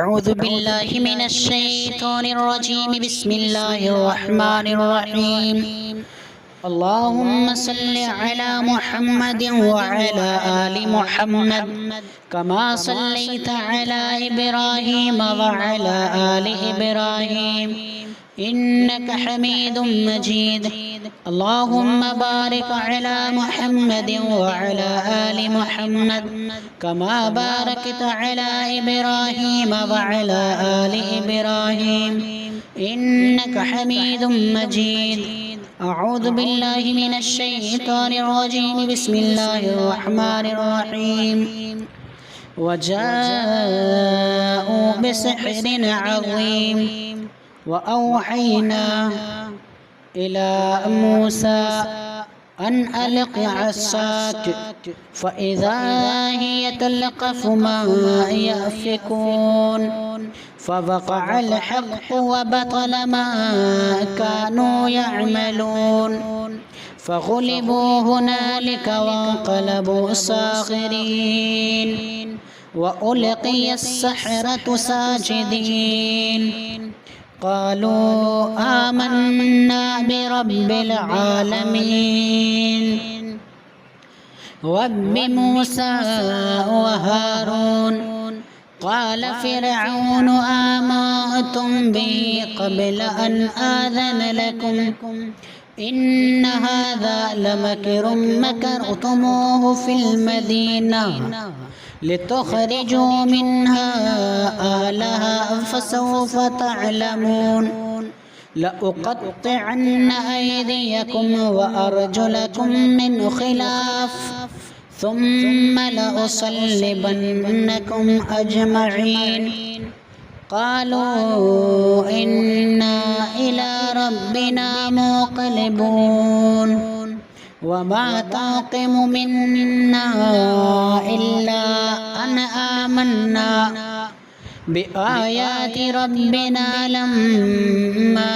أعوذ بالله من الشيطان الرجيم. بسم الله الرحمن الرحيم. اللهم صل على محمد وعلى آل محمد كما صليت على إبراهيم وعلى آل إبراهيم إنك حميد مجيد. اللهم بارك على محمد وعلى آل محمد كما باركت على إبراهيم وعلى آل إبراهيم إنك حميد مجيد. أعوذ بالله من الشيطان الرجيم. بسم الله الرحمن الرحيم. وجاءوا بسحر عظيم وأوحينا إلى موسى أن ألق عصاك فإذا هي تلقف ما يأفكون فوقع الحق وبطل ما كانوا يعملون فغلبوا هنالك وانقلبوا صاغرين وألقي السحرة ساجدين قالوا آمنا برب العالمين رب موسى وهارون. قال فرعون آمنتم به قبل أن آذن لكم إن هذا لمكر مكرتموه في المدينة لتخرجوا منها أهلها فسوف تعلمون لأقطعن أيديكم وأرجلكم من خلاف ثم لأصلبنكم أجمعين. قالوا إنا إلى ربنا منقلبون وما تنقم منا إلا أن آمنا بآيات ربنا لما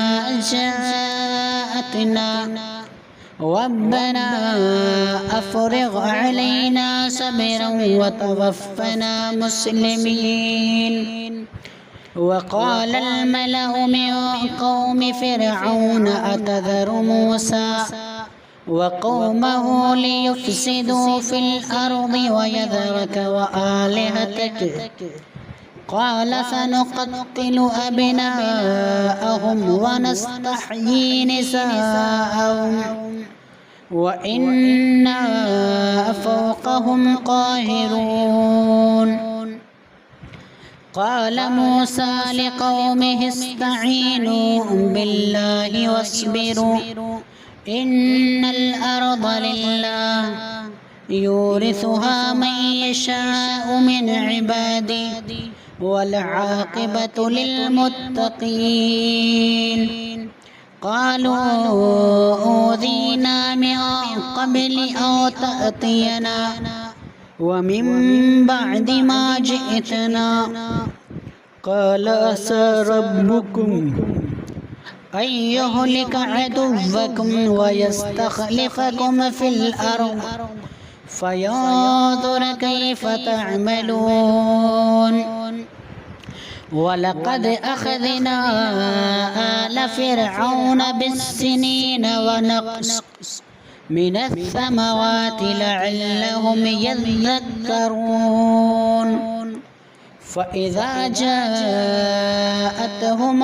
جاءتنا ربنا أفرغ علينا صبرا وتوفنا مسلمين. وقال الملأ من قوم فرعون أتذر موسى وقومه ليفسدوا في الأرض ويذرك وآلهتك قال سنقتل أبناءهم ونستحيي نساءهم وإنا فوقهم قاهرون. قال موسى لقومه استعينوا بالله واصبروا إن الأرض لله يورثها من يشاء من عباده والعاقبة للمتقين. قالوا أوذينا من قبل أن تأتينا ومن بعد ما جئتنا قال عسى ربكم أن يهلك عدوكم ويستخلفكم في الأرض فينظر كيف تعملون. ولقد أخذنا آل فرعون بالسنين ونقص من الثمرات لعلهم يذكرون. فإذا جاءتهم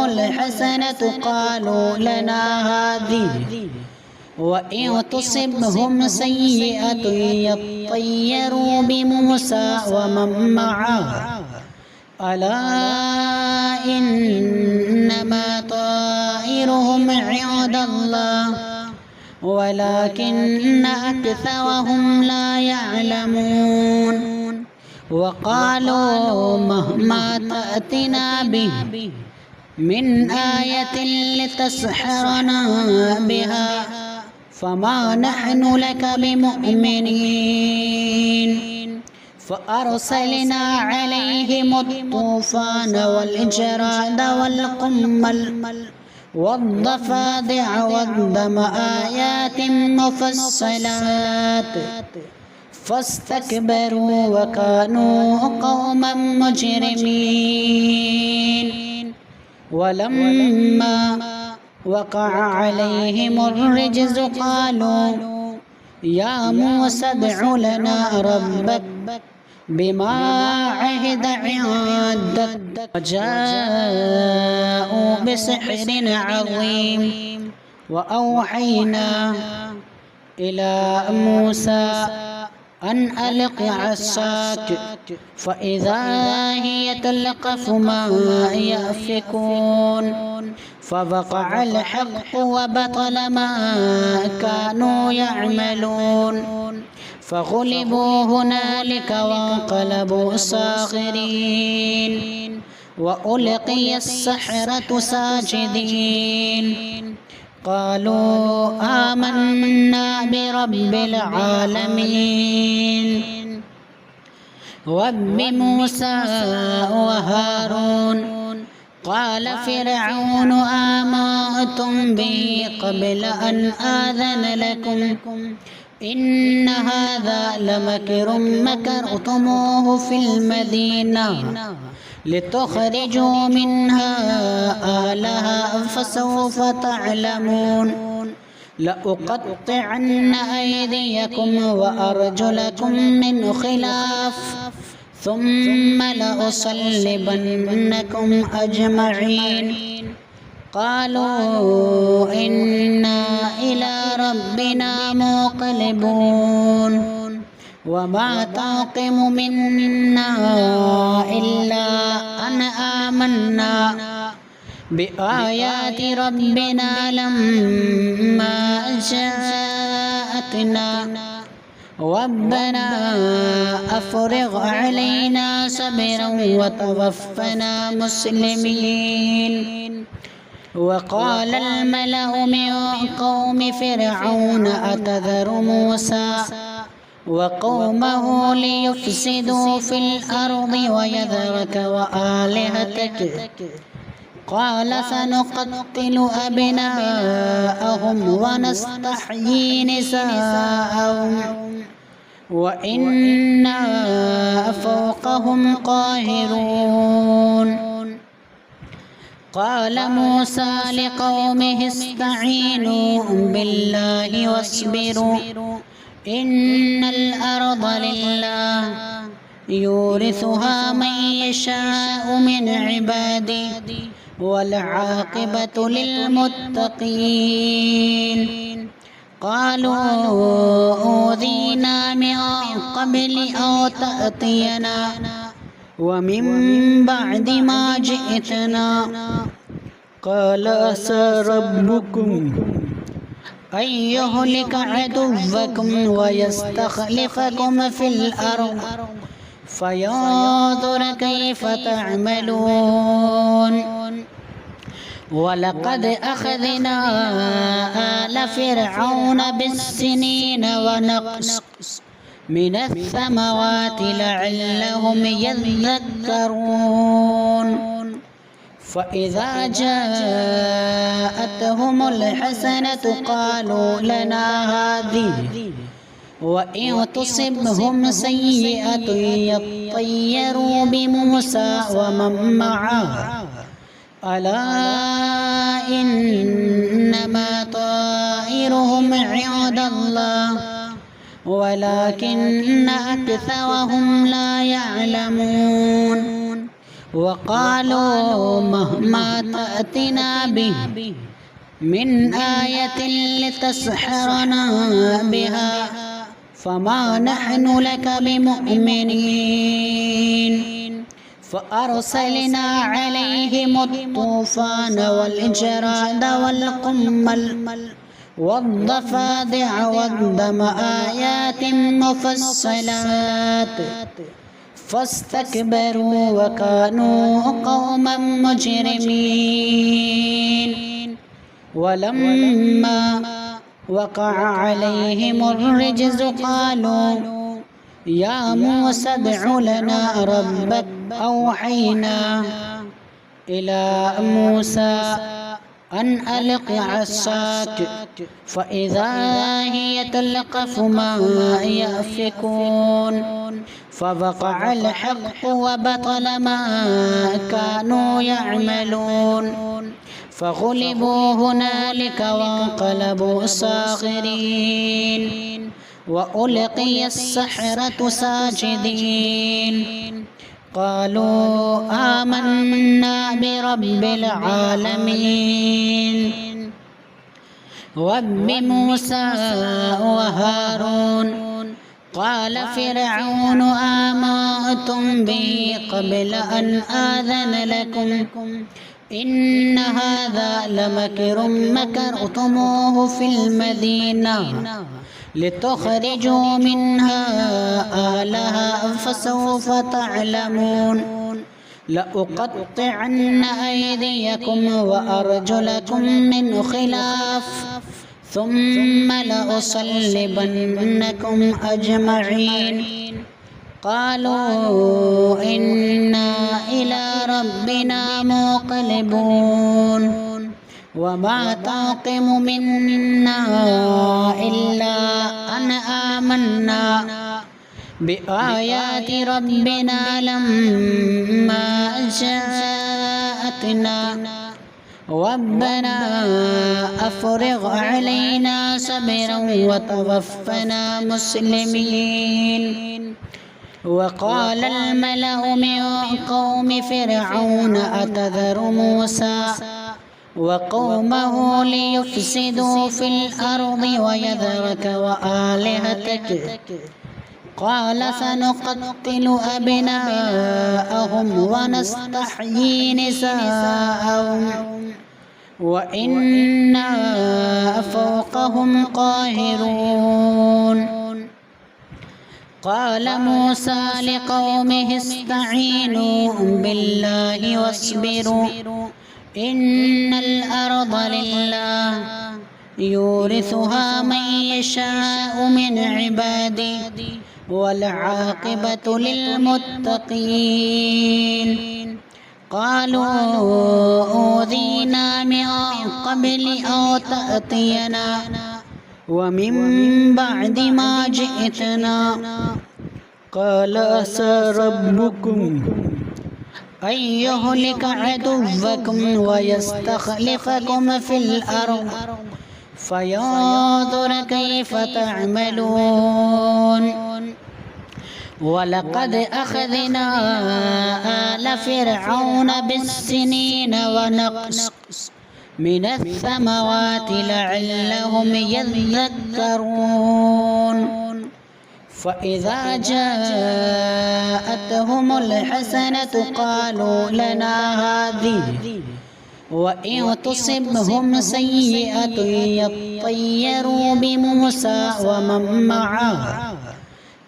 الحسنة قالوا لنا هذه وإن تصبهم سيئة يطيروا بموسى ومن معه ألا إنما طائرهم عند الله ولكن أكثرهم لا يعلمون. وقالوا مهما تأتنا به من آية لتسحرنا بها فما نحن لك بمؤمنين. فأرسلنا عليهم الطوفان والجراد والقمل والضفادع والدم آيات مفصلات فاستكبروا وكانوا قوما مجرمين ولما وقع عليهم الرجز قالوا يا موسى ادع لنا ربك بما عهد عندك وجاءوا بسحر عظيم وأوحينا إلى موسى أن ألق عصاك فإذا هي تلقف ما يأفكون فوقع الحق وبطل ما كانوا يعملون فغلبوا هنالك وانقلبوا صاغرين وألقي السحرة ساجدين قالوا آمنا برب العالمين رب موسى وهارون قال فرعون آمنتم به قبل أن آذن لكم إن هذا لمكر مكرتموه في المدينة لتخرجوا منها أهلها فسوف تعلمون لأقطعن أيديكم وأرجلكم من خلاف ثم لأصلبنكم أجمعين قالوا إنا إلى ربنا منقلبون وما تنقم منا إلا أن آمنا بآيات ربنا لما جاءتنا ربنا أفرغ علينا صبرا وتوفنا مسلمين وقال الملأ من قوم فرعون أتذر موسى وقومه ليفسدوا في الأرض ويذرك وآلهتك قال سنقتل أبناءهم ونستحيي نساءهم وإنا فوقهم قاهرون قال موسى لقومه استعينوا بالله واصبروا إن الأرض لله يورثها من يشاء من عباده والعاقبة للمتقين قالوا أوذينا من قبل أن تأتينا ومن بعد ما جئتنا قال عسى ربكم أن يهلك عدوكم ويستخلفكم في الأرض فينظر كيف تعملون ولقد أخذنا آل فرعون بالسنين ونقص من الثمرات لعلهم يذكرون فإذا جاءتهم الحسنة قالوا لنا هذه وإن تصبهم سيئة يطيروا بموسى ومن معه ألا إنما طائرهم عند الله ولكن أكثرهم لا يعلمون وقالوا مهما تأتنا به من آية لتسحرنا بها فما نحن لك بمؤمنين فأرسلنا عليهم الطوفان والجراد والقمل والضفادع والدم آيات مفصلات فاستكبروا وكانوا قوما مجرمين ولما وقع عليهم الرجز قالوا يا موسى ادع لنا ربك أوحينا إلى موسى أن ألق عصاك فإذا هي تلقف ما يأفكون فوقع الحق وبطل ما كانوا يعملون فغلبوا هنالك وانقلبوا صاغرين وألقي السحرة ساجدين قالوا آمنا برب العالمين رب موسى وهارون قال فرعون آمنتم به قبل أن آذن لكم إن هذا لمكر مكرتموه في المدينة لتخرجوا منها أهلها فسوف تعلمون لأقطعن أيديكم وأرجلكم من خلاف ثم لأصلبنكم أجمعين قالوا إنا إلى ربنا منقلبون وما تنقم منا إلا أن آمنا بآيات ربنا لما جاءتنا ربنا أفرغ علينا صبرا وتوفنا مسلمين وقال الملأ من قوم فرعون أتذر موسى وقومه ليفسدوا في الأرض ويذرك وآلهتك قال سنقتل أبناءهم ونستحيي نساءهم وإنا فوقهم قاهرون قال موسى لقومه استعينوا بالله واصبروا إن الأرض لله يورثها من يشاء من عباده والعاقبة للمتقين قالوا أوذينا من قبل أن تأتينا ومن بعد ما جئتنا قال عسى ربكم أن يهلك عدوكم ويستخلفكم في الأرض فينظر كيف تعملون ولقد أخذنا آل فرعون بالسنين ونقص من الثمرات لعلهم يذكرون فإذا جاءتهم الحسنة قالوا لنا هذه وإن تصبهم سيئة يطيروا بموسى ومن معه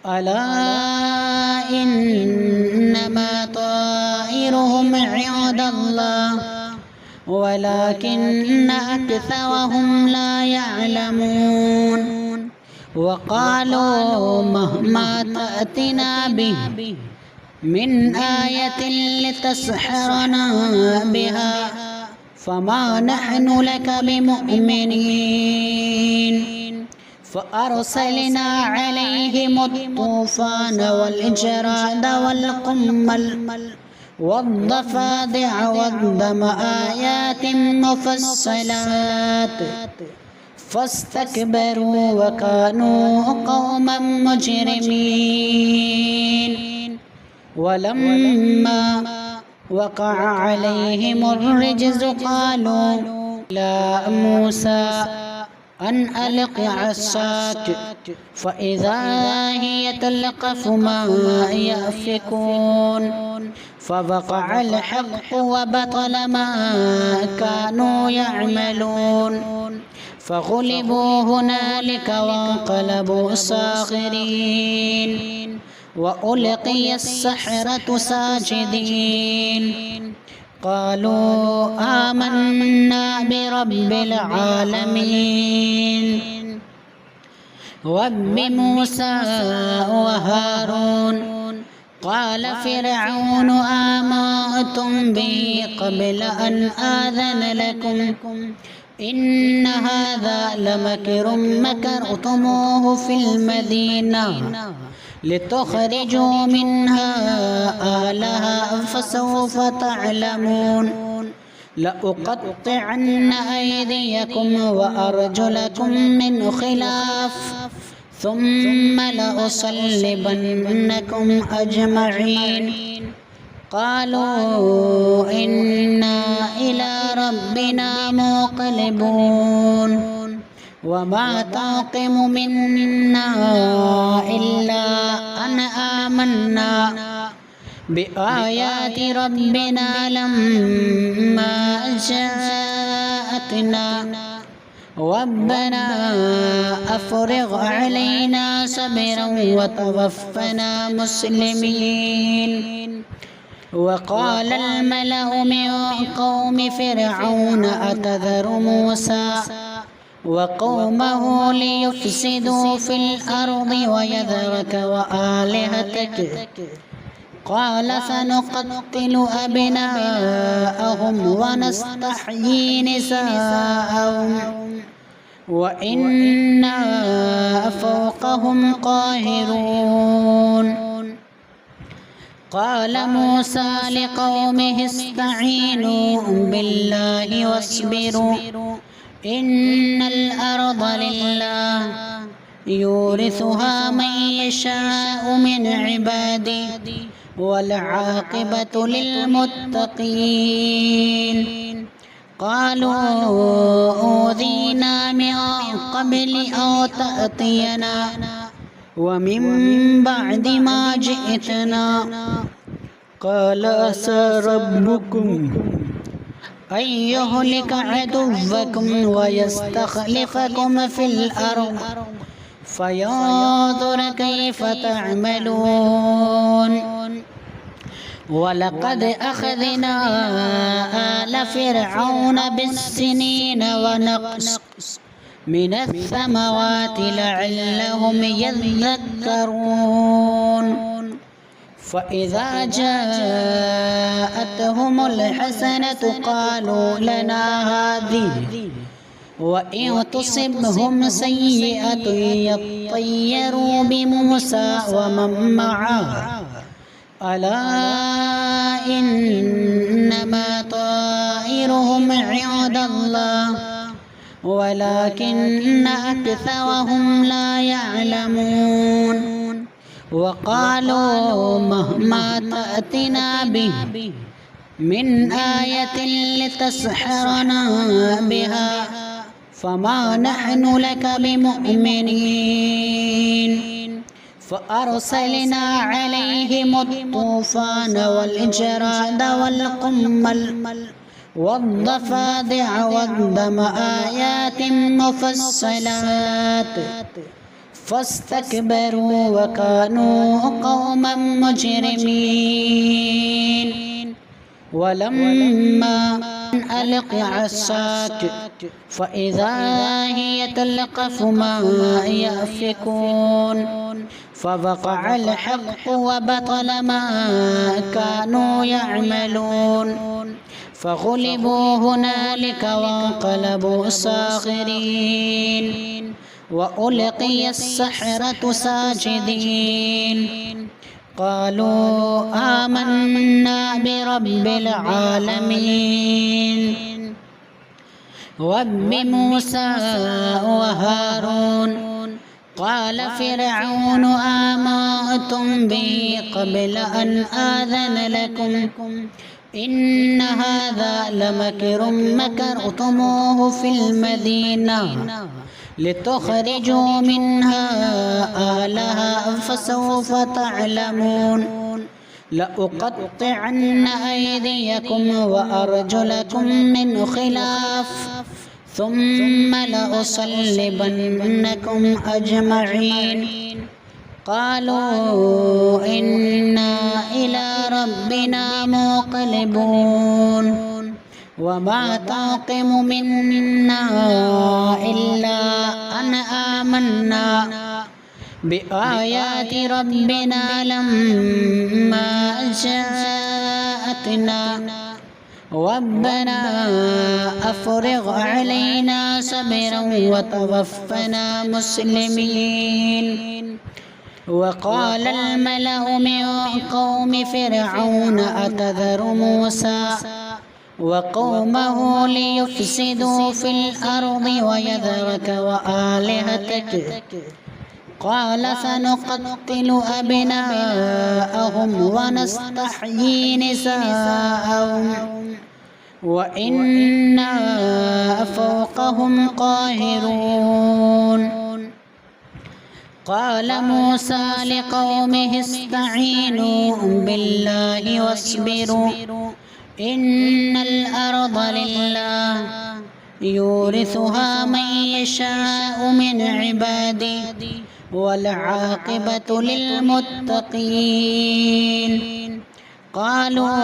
ألا إنما طائرهم عند الله ولكن أكثرهم لا يعلمون وقالوا مهما تأتنا به من آية لتسحرنا بها فما نحن لك بمؤمنين فأرسلنا عليهم الطوفان والجراد والقمل والضفادع والدم آيات مفصلات فاستكبروا وكانوا قوما مجرمين ولما وقع عليهم الرجز قالوا يا موسى أن ألق عصاك فإذا هي تلقف ما يأفكون فوقع الحق وبطل ما كانوا يعملون فغلبوا هنالك وانقلبوا صاغرين وألقي السحرة ساجدين قالوا آمنا برب العالمين رب موسى وهارون قال فرعون آمنتم به قبل أن آذن لكم إن هذا لمكر مكرتموه في المدينة لتخرجوا منها أهلها فسوف تعلمون لأقطعن أيديكم وأرجلكم من خلاف ثم لأصلبنكم أجمعين قالوا إنا إلى ربنا منقلبون وما تنقم منا إلا أن آمنا بآيات ربنا لما جاءتنا ربنا أفرغ علينا صبرا وتوفنا مسلمين وقال الملأ من قوم فرعون أتذر موسى وقومه ليفسدوا في الأرض ويذرك وآلهتك قال سنقتل أبناءهم ونستحيي نساءهم وإنا فوقهم قاهرون قال موسى لقومه استعينوا بالله واصبروا إن الأرض لله يورثها من يشاء من عباده والعاقبة للمتقين قالوا أوذينا من قبل أن تأتينا ومن بعد ما جئتنا قال عسى ربكم أن يهلك عدوكم ويستخلفكم في الأرض فينظر كيف تعملون ولقد أخذنا آل فرعون بالسنين ونقص من الثمرات لعلهم يذكرون فإذا جاءتهم الحسنة قالوا لنا هذه وإن تصبهم سيئة يطيروا بموسى ومن معه ألا إنما طائرهم عند الله ولكن أكثرهم لا يعلمون وقالوا مهما تأتنا به من آية لتسحرنا بها فما نحن لك بمؤمنين فأرسلنا عليهم الطوفان والجراد والقمل والضفادع والدم آيات مفصلات فاستكبروا وكانوا قوما مجرمين ولما ألق عصاك فإذا هي تلقف ما يأفكون فوقع الحق وبطل ما كانوا يعملون فغلبوا هنالك وانقلبوا صاغرين وألقي السحرة ساجدين قالوا آمنا برب العالمين رب موسى وهارون قال فرعون آمنتم به قبل أن آذن لكم إن هذا لمكر مكرتموه في المدينة لتخرجوا منها أهلها فسوف تعلمون لأقطعن أيديكم وأرجلكم من خلاف ثم لأصلبنكم أجمعين قالوا إنا إلى ربنا منقلبون وما تنقم منا إلا أن آمنا بآيات ربنا لما جاءتنا ربنا أفرغ علينا صبرا وتوفنا مسلمين. وقال الملأ من قوم فرعون أتذر موسى وقومه ليفسدوا في الأرض ويذرك وآلهتك قال سنقتل أبناءهم ونستحيي نساءهم وإنا فوقهم قاهرون. قال موسى لقومه استعينوا بالله واصبروا إن الأرض لله يورثها من يشاء من عباده والعاقبة للمتقين. قالوا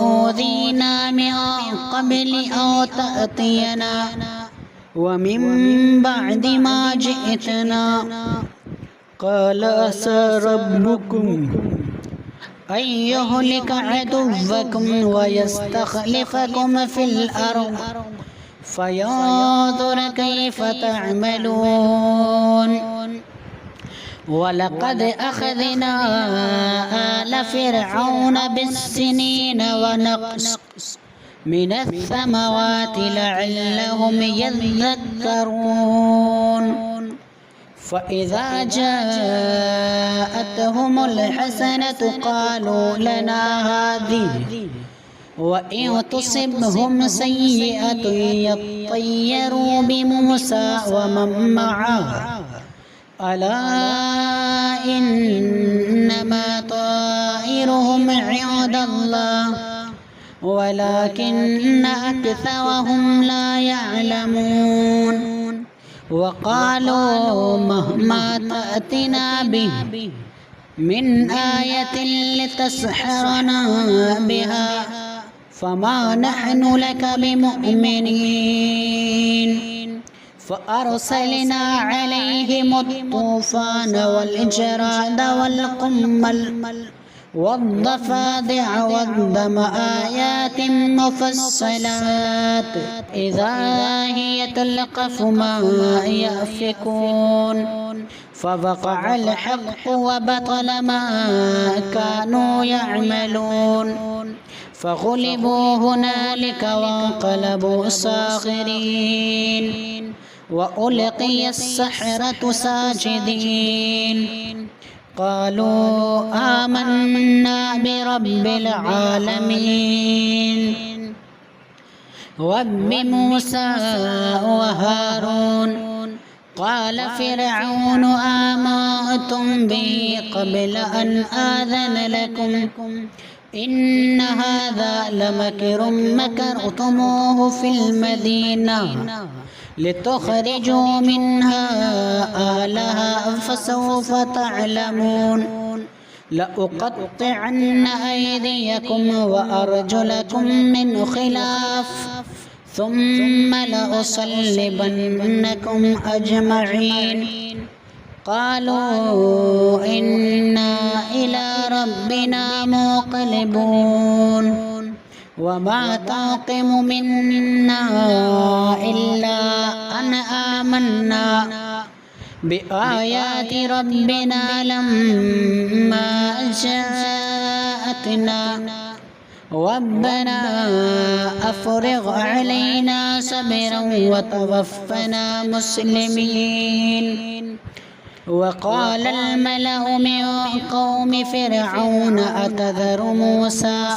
أوذينا من قبل أن تأتينا ومن بعد ما جئتنا قال عسى ربكم أن يهلك عدوكم ويستخلفكم في الأرض فينظر كيف تعملون. ولقد أخذنا آل فرعون بالسنين ونقص من الثمرات لعلهم يذكرون. فإذا جاءتهم الحسنة قالوا لنا هذه وإن تصبهم سيئة يطيروا بموسى ومن معه ألا إنما طائرهم عند الله ولكن أكثرهم لا يعلمون. وقالوا مهما تأتنا به من آية لتسحرنا بها فما نحن لك بمؤمنين. فأرسلنا عليهم الطوفان والجراد والقمل والضفادع والدم آيات مفصلات إذا هي تلقف ما يأفكون. فوقع الحق وبطل ما كانوا يعملون فغلبوا هنالك وانقلبوا صاغرين وألقي السحرة ساجدين قالوا آمنا برب العالمين رب موسى وهارون. قال فرعون آمنتم به قبل أن آذن لكم إن هذا لمكر مكرتموه في المدينة لتخرجوا منها أهلها فسوف تعلمون. لأقطعن أيديكم وأرجلكم من خلاف ثم لأصلبنكم أجمعين. قالوا إنا إلى ربنا منقلبون. وما تنقم منا إلا أن آمنا بآيات ربنا لما جاءتنا ربنا أفرغ علينا صبرا وتوفنا مسلمين. وقال الملأ من قوم فرعون أتذر موسى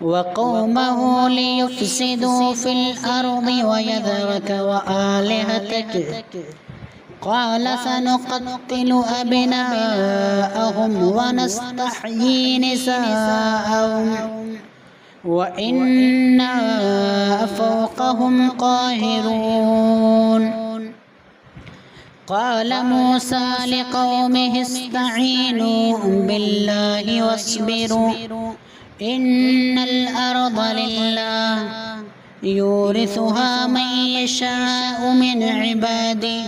وقومه ليفسدوا في الأرض ويذرك وآلهتك قال سنقتل أبناءهم ونستحيي نساءهم وإنا فوقهم قاهرون. قال موسى لقومه استعينوا بالله واصبروا إن الأرض لله يورثها من يشاء من عباده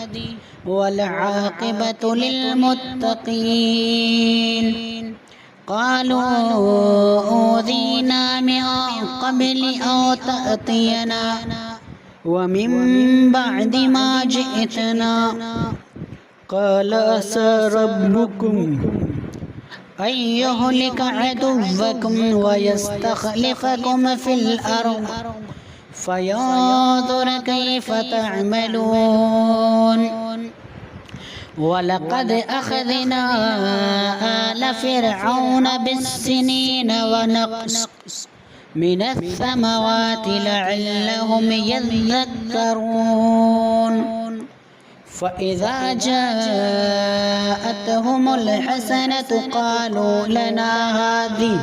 والعاقبة للمتقين. قالوا أوذينا من قبل أن تأتينا ومن بعد ما جئتنا. قال عسى ربكم أن يهلك عدوكم ويستخلفكم في الأرض فينظر كيف تعملون. ولقد أخذنا آل فرعون بالسنين ونقص من الثمرات لعلهم يذكرون. فإذا جاءتهم الحسنة قالوا لنا هذه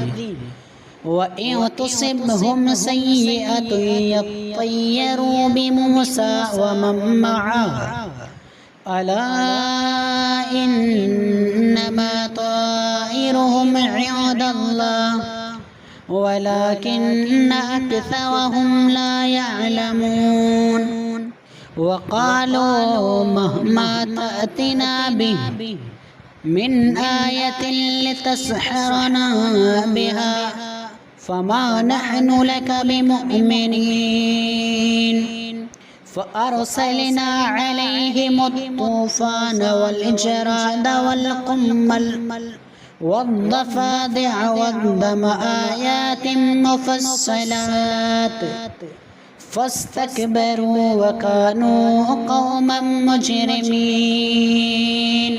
وإن تصبهم سيئة يطيروا بموسى ومن معه ألا إنما طائرهم عند الله ولكن أكثرهم لا يعلمون. وقالوا مهما تأتنا به من آية لتسحرنا بها فما نحن لك بمؤمنين. فأرسلنا عليهم الطوفان والجراد والقمل والضفادع والدم آيات مفصلات فاستكبروا وكانوا قوما مجرمين.